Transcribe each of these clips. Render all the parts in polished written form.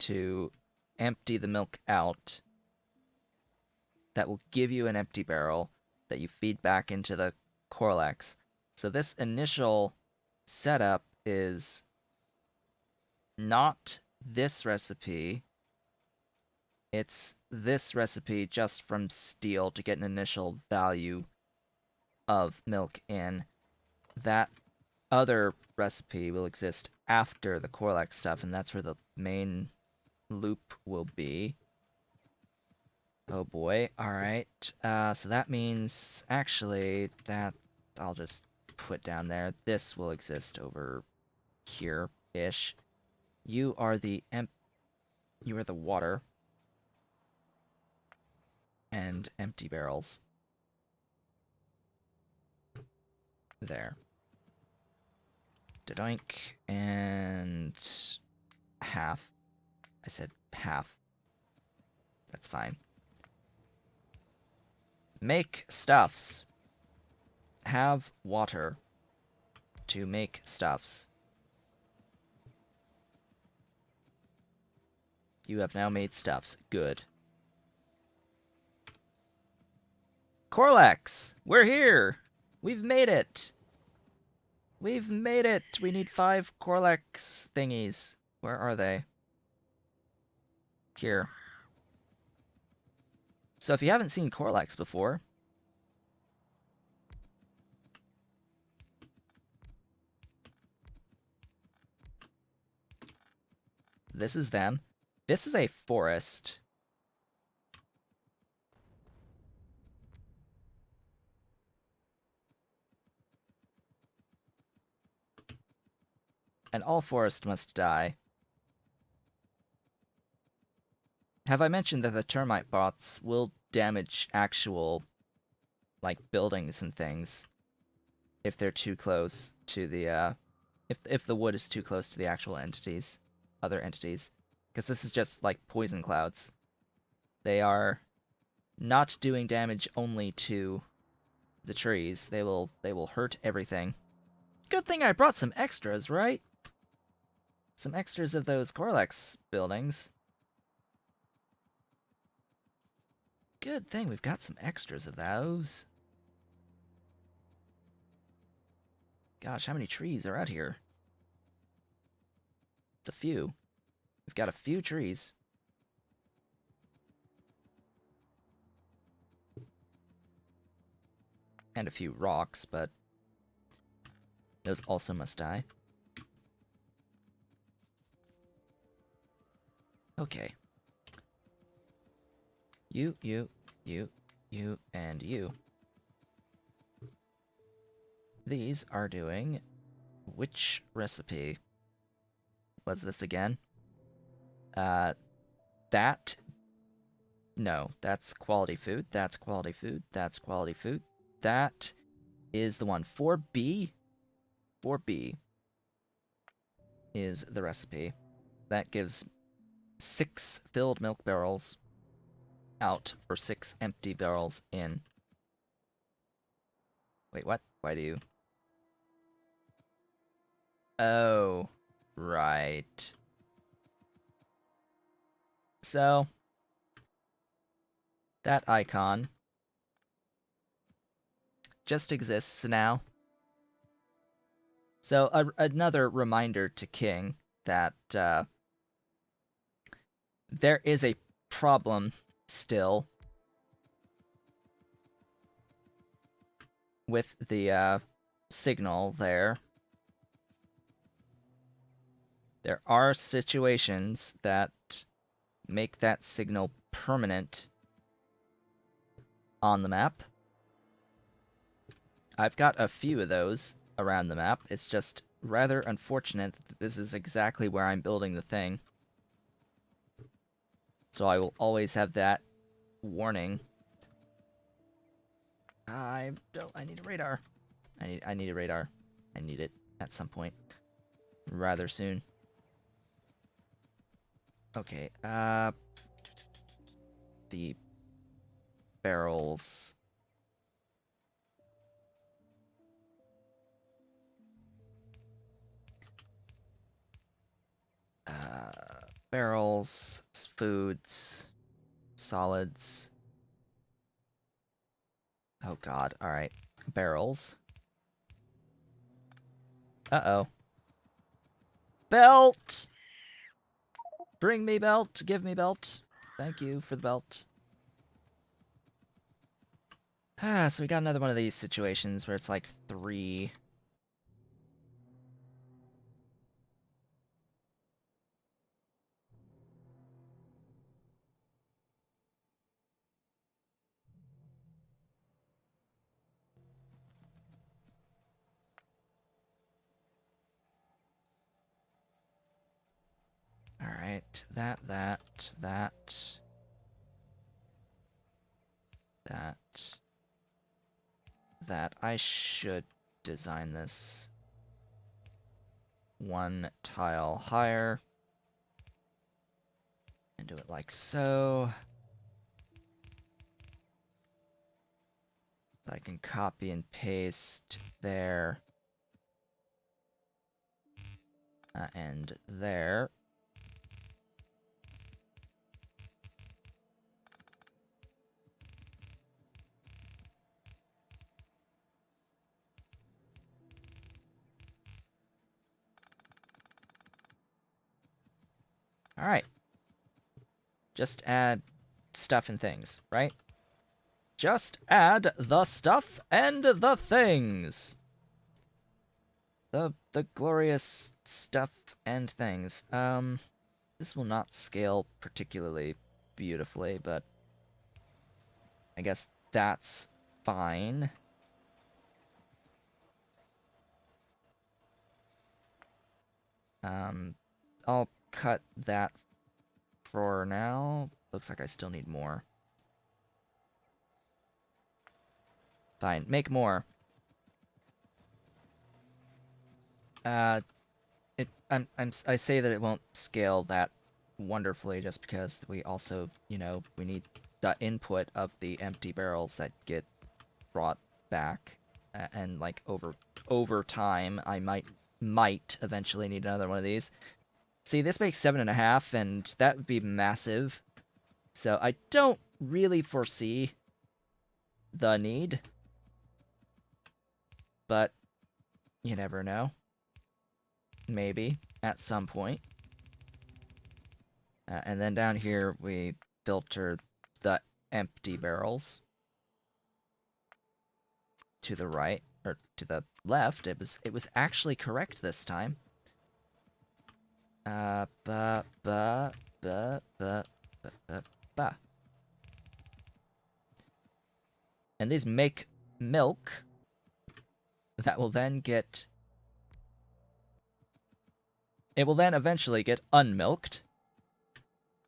to empty the milk out. That will give you an empty barrel that you feed back into the Korlex. So this initial setup is not this recipe. It's this recipe just from steel to get an initial value of milk in. That other recipe will exist after the Korlex stuff, and that's where the main loop will be. Oh boy, alright. So that means, actually, that I'll just put down there. This will exist over here-ish. You are the water. And empty barrels. There. Doink, and half. I said half. That's fine. Make stuffs. Have water to make stuffs. You have now made stuffs. Good. Korlex! We're here! We've made it! We've made it! We need 5 Korlex thingies. Where are they? Here. So if you haven't seen Korlex before, this is them. This is a forest. And all forest must die. Have I mentioned that the termite bots will damage actual, like, buildings and things if they're too close to the, if the wood is too close to the actual entities, other entities? Because this is just, like, poison clouds. They are not doing damage only to the trees. They will hurt everything. Good thing I brought some extras, right? Some extras of those Korlex buildings. Good thing we've got some extras of those. Gosh, how many trees are out here? It's a few. We've got a few trees. And a few rocks, but those also must die. Okay. You, and you. These are doing which recipe? What's this again? That... No, that's quality food. That's quality food. That's quality food. That is the one. 4B? 4B is the recipe. That gives 6 filled milk barrels out for 6 empty barrels in. Wait, what? Why do you... Oh, right. So, that icon just exists now. So, another reminder to King that there is a problem still with the signal there. There are situations that make that signal permanent on the map. I've got a few of those around the map. It's just rather unfortunate that this is exactly where I'm building the thing. So I will always have that warning. I need a radar. I need a radar. I need it at some point. Rather soon. Okay, the barrels. barrels, foods, solids. Oh god, alright. Barrels. Uh-oh. Belt! Bring me belt, give me belt. Thank you for the belt. Ah, so we got another one of these situations where it's like 3. Alright, that. I should design this 1 tile higher. And do it like so. I can copy and paste there. And there. Alright. Just add stuff and things, right? Just add the stuff and the things. The glorious stuff and things. This will not scale particularly beautifully, but I guess that's fine. I'll cut that for now. Looks like I still need more. Fine, make more. I say that it won't scale that wonderfully just because we also, we need the input of the empty barrels that get brought back, and like over time, I might eventually need another one of these. See, this makes 7.5, and that would be massive. So I don't really foresee the need, but you never know. Maybe at some point. And then down here we filter the empty barrels to the right, or to the left. It was actually correct this time. Ba. And these make milk that will then get... It will then eventually get unmilked.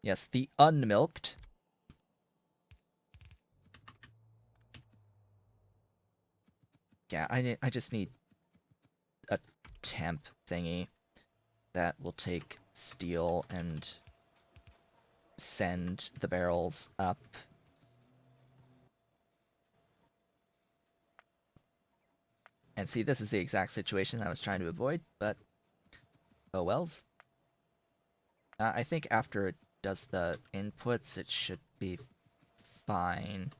Yes, the unmilked. Yeah, I just need a temp thingy that will take steel and send the barrels up. And see, this is the exact situation I was trying to avoid, but oh wells. I think after it does the inputs, it should be fine.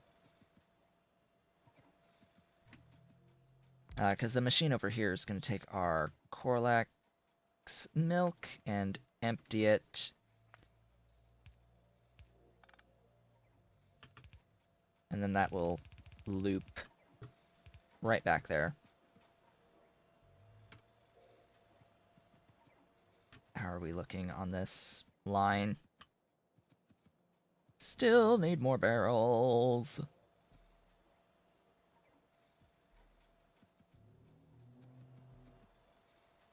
Because the machine over here is going to take our Korlex milk and empty it. And then that will loop right back there. How are we looking on this line? Still need more barrels.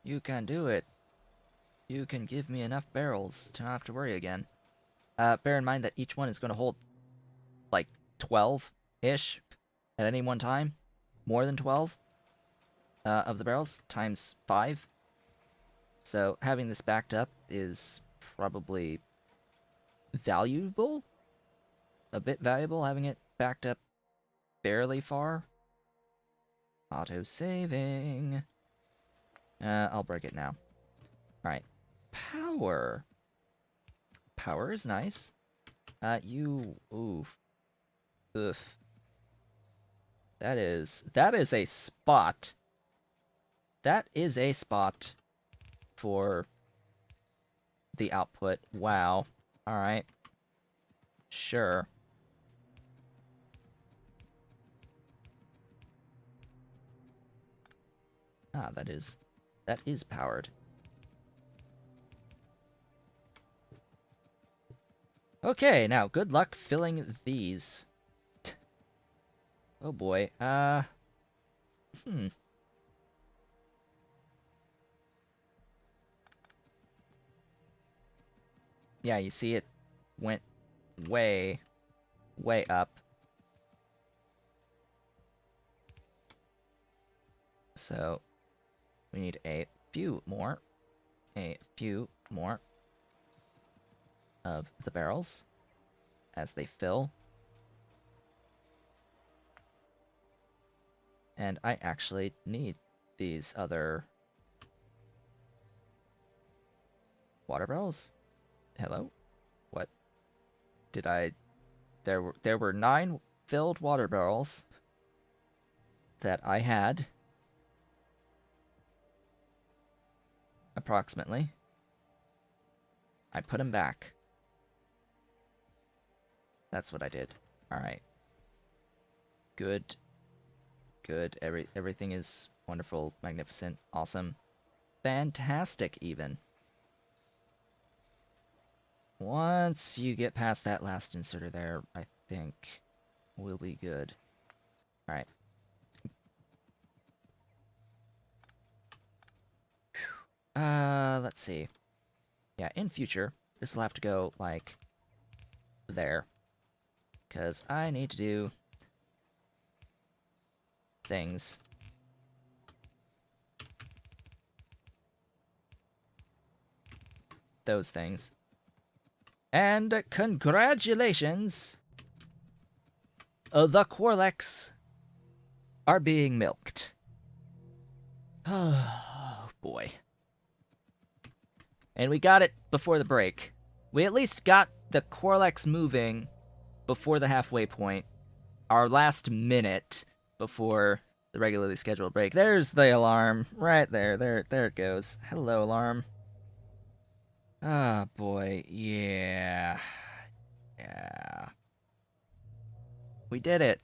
You can do it. You can give me enough barrels to not have to worry again. Bear in mind that each one is going to hold like 12-ish at any one time. More than 12 of the barrels times 5. So having this backed up is probably valuable. A bit valuable, having it backed up barely far. Auto-saving. I'll break it now. Alright. Power. power is nice. Ooh. Ugh. That is a spot. That is a spot for the output. Wow. Alright. Sure. Ah, that is powered. Okay, now good luck filling these. Oh boy. Hmm. Yeah, you see it went way, way up. So we need a few more of the barrels as they fill. And I actually need these other water barrels. Hello? What? Did I... There were 9 filled water barrels that I had. Approximately. I put them back. That's what I did. Alright. Good. Good. Everything is wonderful, magnificent, awesome. Fantastic, even. Once you get past that last inserter there, I think we'll be good. Alright. Let's see. Yeah, in future, this will have to go, like, there. Because I need to do things. Those things. And congratulations! The Korlex are being milked. Oh, boy. And we got it before the break. We at least got the Korlex moving before the halfway point. Our last minute before the regularly scheduled break. There's the alarm. Right there. There it goes. Hello, alarm. Ah, oh, boy. Yeah. Yeah. We did it.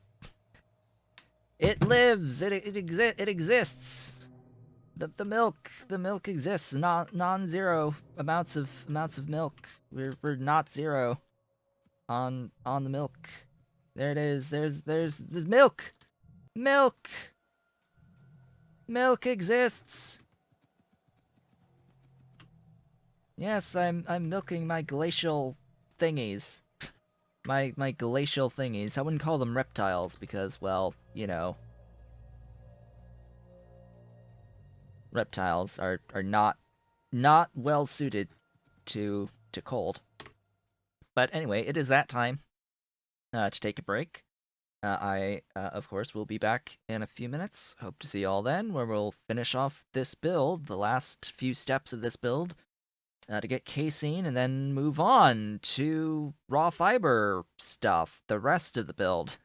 It lives. It exists. The milk exists. Non-zero amounts of milk. We're not zero on the milk. There it is. There's milk. Milk. Milk exists. Yes, I'm milking my glacial thingies. My glacial thingies. I wouldn't call them reptiles because, well, you know, reptiles are not well suited to cold. But anyway, it is that time to take a break. I, of course, will be back in a few minutes. Hope to see you all then, where we'll finish off this build, the last few steps of this build, to get casein, and then move on to raw fiber stuff, the rest of the build.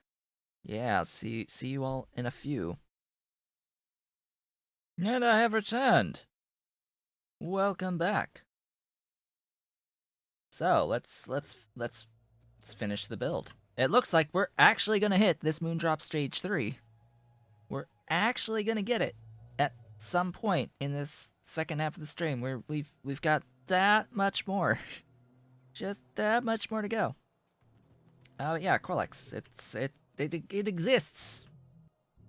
Yeah, see you all in a few. And I have returned. Welcome back. So let's finish the build. It looks like we're actually gonna hit this Moondrop Stage 3. We're actually gonna get it at some point in this second half of the stream. We've got that much more. Just that much more to go. Oh yeah, Korlex. It exists.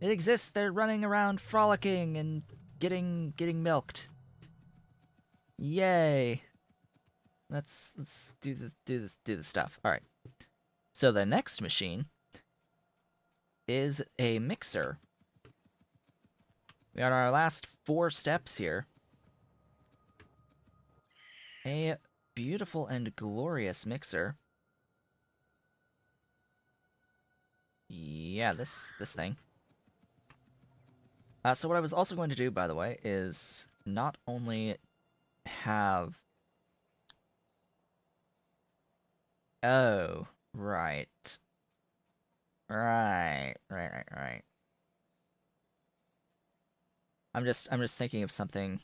It exists. They're running around frolicking and getting milked. Yay. Let's do the stuff. All right. So the next machine is a mixer. We got our last 4 steps here. A beautiful and glorious mixer. Yeah, this thing. So what I was also going to do, by the way, is not only have Oh, right. Right. I'm just thinking of something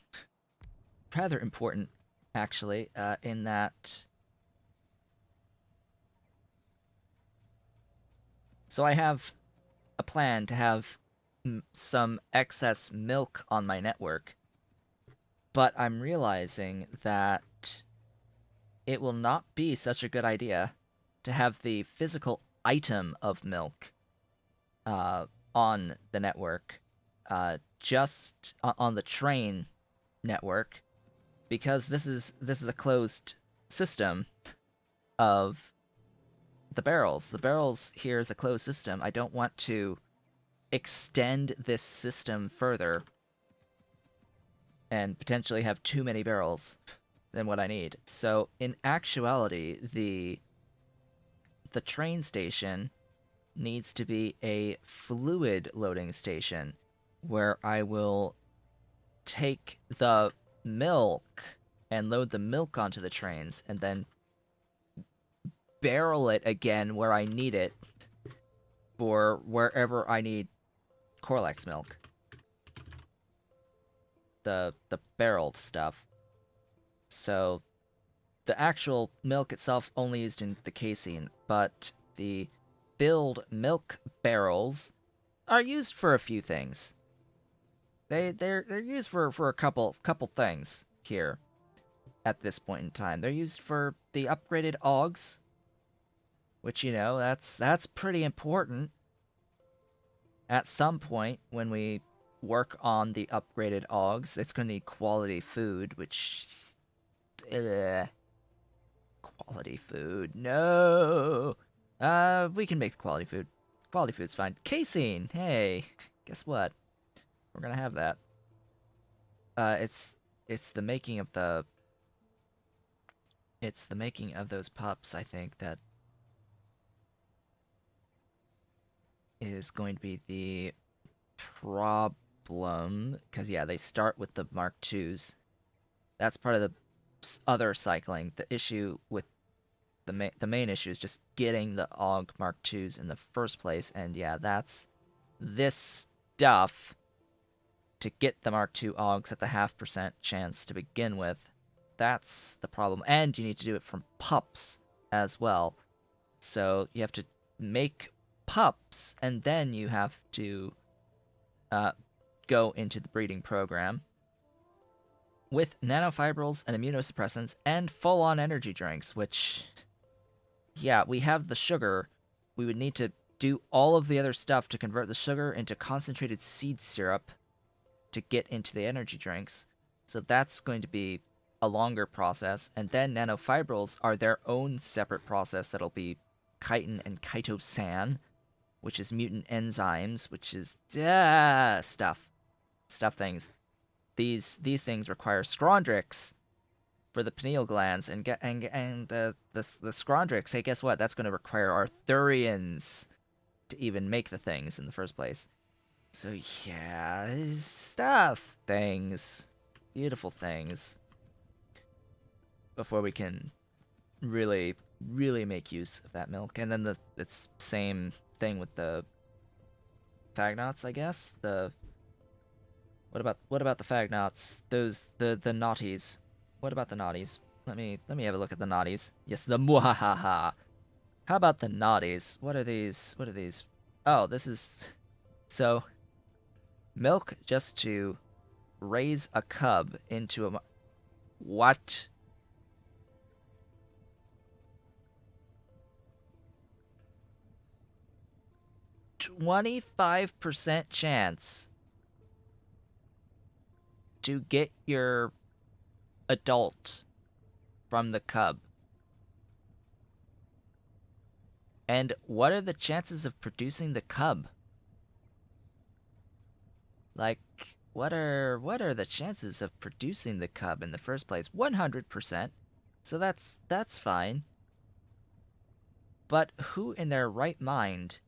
rather important, actually, in that. So I have a plan to have some excess milk on my network, but I'm realizing that it will not be such a good idea to have the physical item of milk uh, on the network, just on the train network, because this is a closed system of the barrels. The barrels here is a closed system. I don't want to extend this system further and potentially have too many barrels than what I need. So in actuality, the train station needs to be a fluid loading station where I will take the milk and load the milk onto the trains and then barrel it again where I need it for wherever I need Korlex milk, the barreled stuff. So the actual milk itself only used in the casein, but the filled milk barrels are used for a few things. They're used for a couple things here at this point in time. They're used for the upgraded augs, which that's pretty important. At some point when we work on the upgraded augs, it's going to need quality food, which quality food. No. We can make the quality food. Quality food's fine. Casein. Hey, guess what? We're gonna have that. It's the making of the it's the making of those pups. I think that is going to be the problem because yeah, they start with the Mark Twos. That's part of the other cycling. The issue with the main issue is just getting the AUG Mark Twos in the first place, and yeah, that's this stuff to get the Mark II AUGs at the 0.5% chance to begin with. That's the problem, and you need to do it from pups as well. So you have to make pups, and then you have to uh, go into the breeding program with nanofibrils and immunosuppressants and full-on energy drinks, which, yeah, we have the sugar. We would need to do all of the other stuff to convert the sugar into concentrated seed syrup to get into the energy drinks. So that's going to be a longer process. And then nanofibrils are their own separate process that'll be chitin and chitosan, which is mutant enzymes, which is stuff things. These things require scrondrix for the pineal glands, and the scrondrix. Hey, guess what? That's going to require Arthurians to even make the things in the first place. So yeah, stuff, things, beautiful things, before we can really make use of that milk. And then it's same thing with the fagnots, I guess. The what about the fagnots? Those the naughties. What about the naughties? Let me have a look at the naughties. Yes, the muhahaha. How about the naughties? What are these? What are these? Oh, this is so milk just to raise a cub into a what? 25% chance to get your adult from the cub. And what are the chances of producing the cub? Like what are the chances of producing the cub in the first place? 100%. So that's fine. But who in their right mind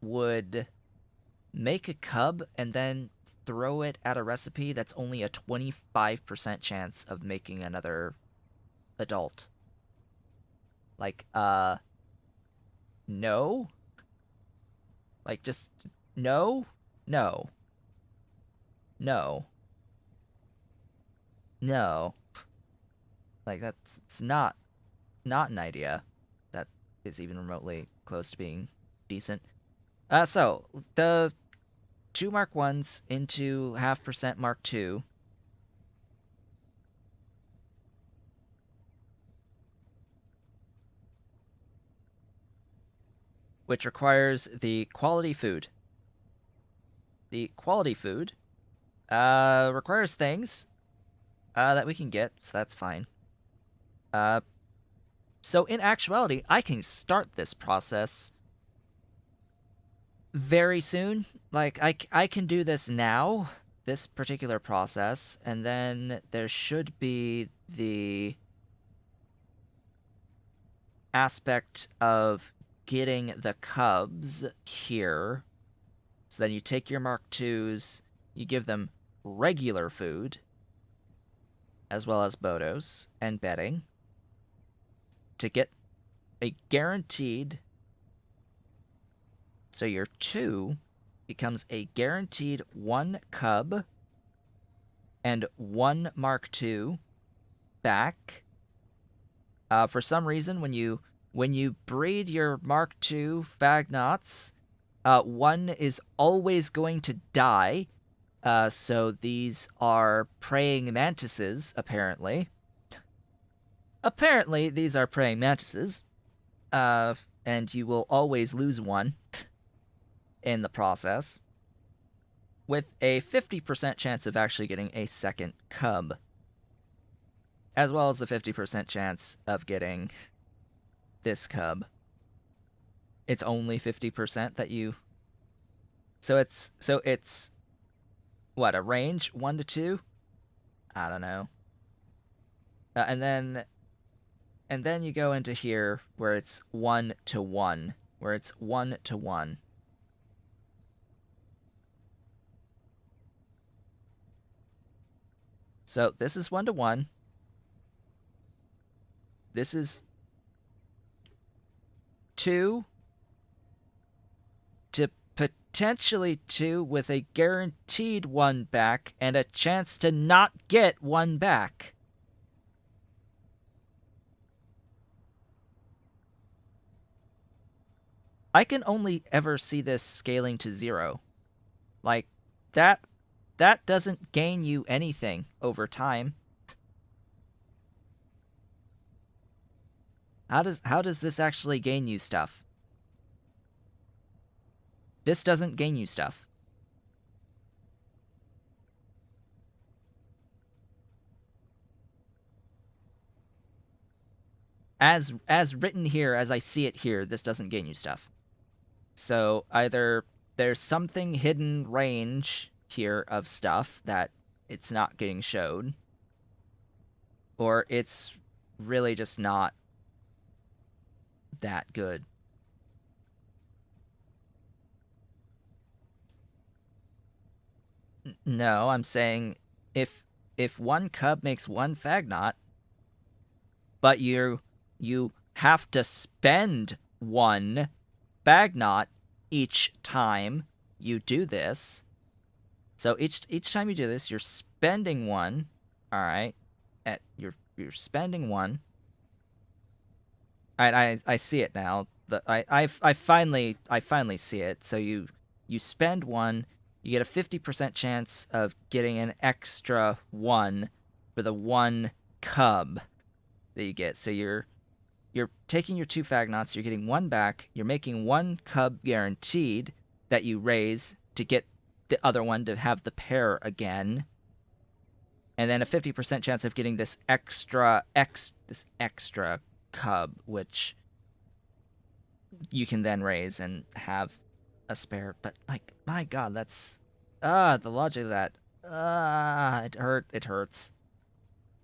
would make a cub and then throw it at a recipe that's only a 25% chance of making another adult? Like, no? Like, just no? No. No. No. Like, that's it's not an idea that is even remotely close to being decent. So the two Mark Ones into 0.5% Mark Two, which requires the quality food. The quality food requires things that we can get, so that's fine. Uh, so in actuality, I can start this process very soon. Like I can do this now, this particular process, and then there should be the aspect of getting the cubs here. So then you take your Mark IIs, you give them regular food, as well as Bodos and bedding, to get a guaranteed. So your 2 becomes a guaranteed 1 cub and 1 Mark II back. For some reason, when you breed your Mark II Fagnots, one is always going to die. So these are praying mantises, apparently. Apparently, these are praying mantises. And you will always lose one in the process, with a 50% chance of actually getting a second cub, as well as a 50% chance of getting this cub. It's only 50% that you. So it's what, a range 1 to 2? I don't know. And then you go into here where it's 1 to 1, where it's 1 to 1. So this is 1 to 1. This is 2 to potentially 2 with a guaranteed 1 back and a chance to not get 1 back. I can only ever see this scaling to 0. Like, that doesn't gain you anything over time. How does this actually gain you stuff? This doesn't gain you stuff. As written here, as I see it here, this doesn't gain you stuff. So either there's something hidden range here of stuff that it's not getting showed, or it's really just not that good. No, I'm saying if 1 cub makes 1 Fagnot, but you have to spend 1 Fagnot each time you do this. So each time you do this, you're spending 1. All right, you're spending 1. I see it now. I finally see it. So you spend 1, you get a 50% chance of getting an extra 1 for the 1 cub that you get. So you're taking your 2 Fagnots, you're getting 1 back, you're making 1 cub guaranteed that you raise to get the other one to have the pair again. And then a 50% chance of getting this extra cub, which you can then raise and have a spare. But like, my God, that's the logic of that. It hurts.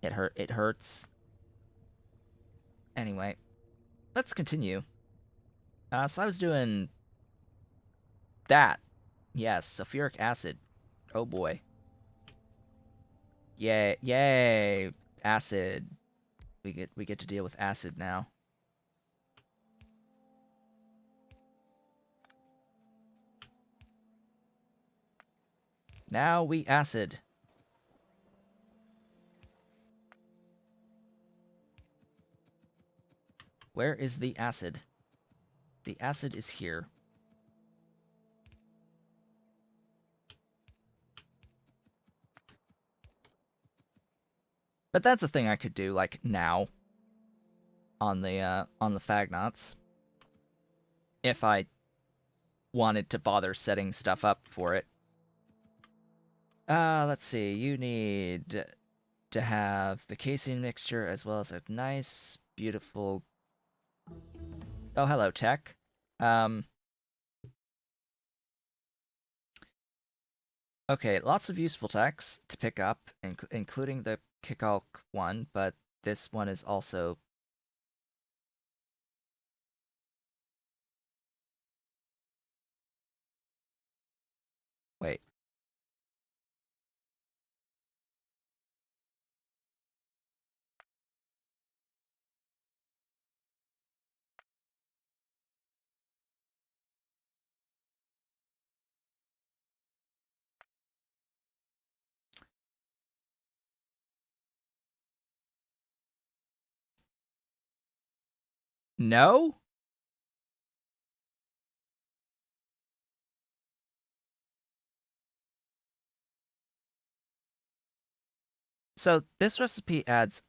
It hurts. Anyway, let's continue. So I was doing that. Yes, sulfuric acid. Oh boy. Yay, acid. We get to deal with acid now. Now we acid. Where is the acid? The acid is here. But that's a thing I could do, like, now. On the Fagnots. If I wanted to bother setting stuff up for it. Let's see. You need to have the casein mixture as well as a nice, beautiful... Oh, hello, tech. Okay, lots of useful techs to pick up, including the Kikalk one, but this one is also... Wait. No? So this recipe adds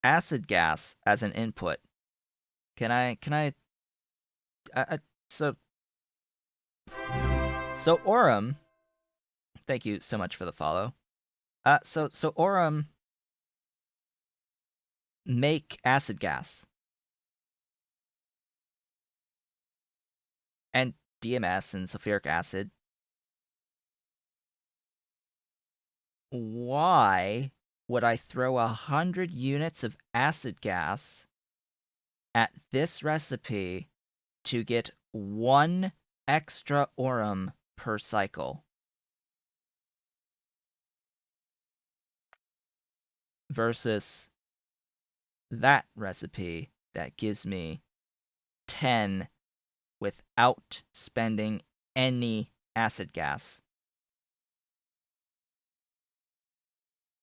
acid gas as an input. Can I so Aurum, thank you so much for the follow. So Aurum make acid gas. And DMS and sulfuric acid. Why would I throw 100 units of acid gas at this recipe to get 1 extra aurum per cycle? Versus that recipe that gives me 10 without spending any acid gas.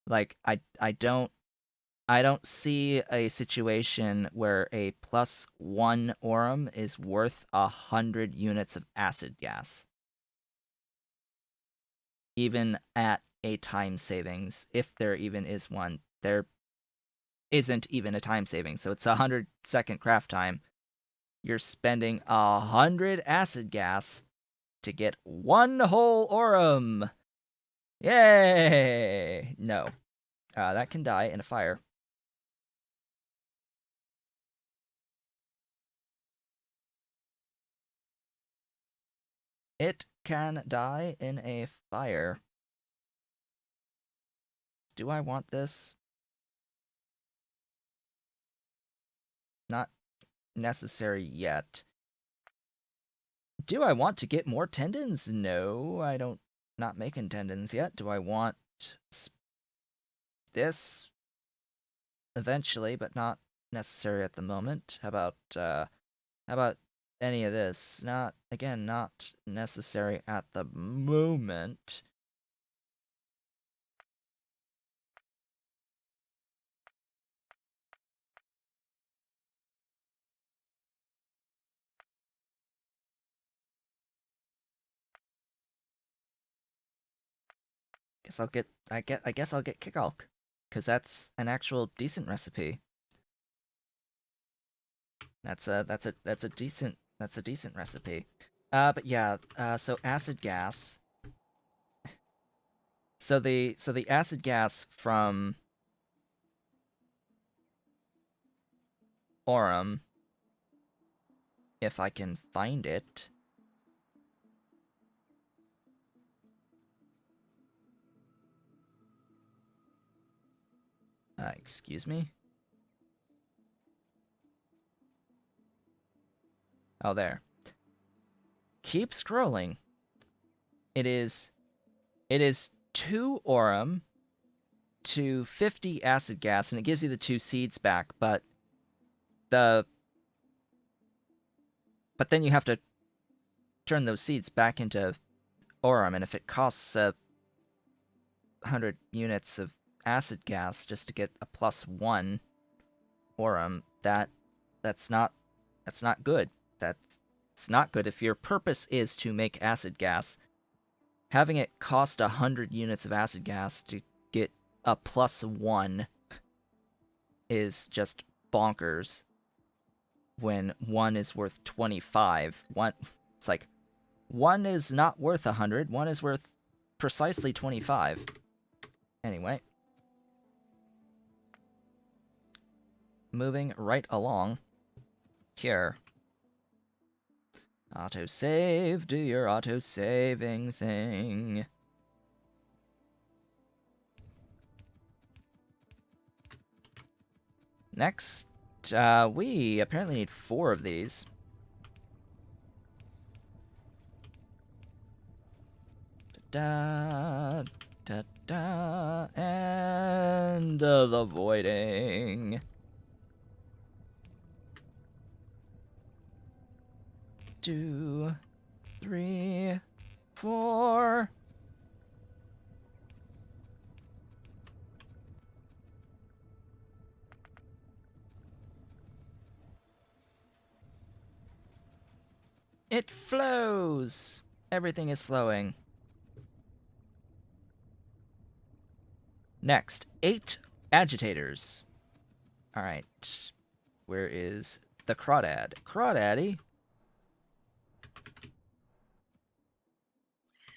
Like, I don't see a situation where a +1 aurum is worth 100 units of acid gas. Even at a time savings, if there even is one. There isn't even a time saving, so it's 100-second craft time. You're spending 100 acid gas to get 1 whole aurum. Yay! No. That can die in a fire. It can die in a fire. Do I want this? Not necessary yet. Do I want to get more tendons? No, I don't. Not making tendons yet. Do I want this? Eventually, but not necessary at the moment. How about any of this? Not necessary at the moment. I guess I'll get Kikalk, because that's an actual decent recipe. That's a decent recipe. But yeah, so acid gas. So the acid gas from aurum, if I can find it. Excuse me? Oh, there. Keep scrolling. It is 2 aurum to 50 acid gas, and it gives you the 2 seeds back, but then you have to turn those seeds back into aurum, and if it costs 100 units of acid gas just to get a +1 aurum, that's not good. That's not good. If your purpose is to make acid gas, having it cost 100 units of acid gas to get a +1 is just bonkers. When 1 is worth 25, it's like 1 is not worth 100. 1 is worth precisely 25. Anyway, moving right along here. Autosave, do your autosaving thing. Next, we apparently need 4 of these. Da da da, and the voiding. 2, 3, 4. It flows! Everything is flowing. Next, 8 agitators. Alright. Where is the crawdad? Crawdaddy?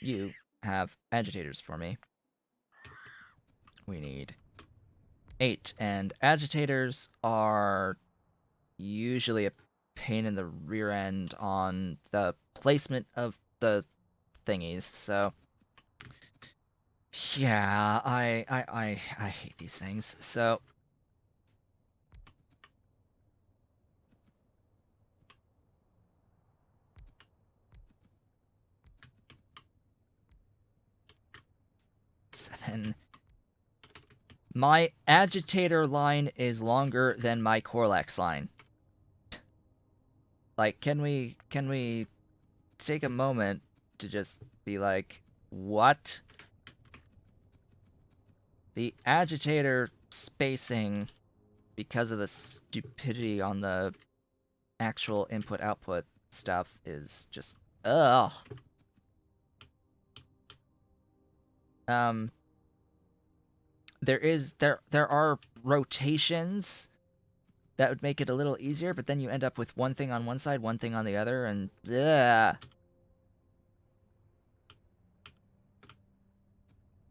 You have agitators for me. We need 8. And agitators are usually a pain in the rear end on the placement of the thingies, so yeah, I hate these things. So seven. My agitator line is longer than my Korlex line. Like, can we take a moment to just be like, what? The agitator spacing, because of the stupidity on the actual input-output stuff, is just, ugh. There are rotations that would make it a little easier, but then you end up with one thing on one side, one thing on the other, and ugh.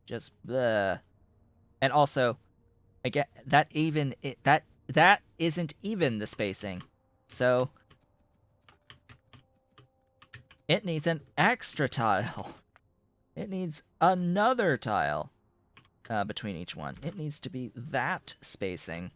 Just ugh. And also, again, that isn't even the spacing. So it needs an extra tile. It needs another tile between each one. It needs to be that spacing.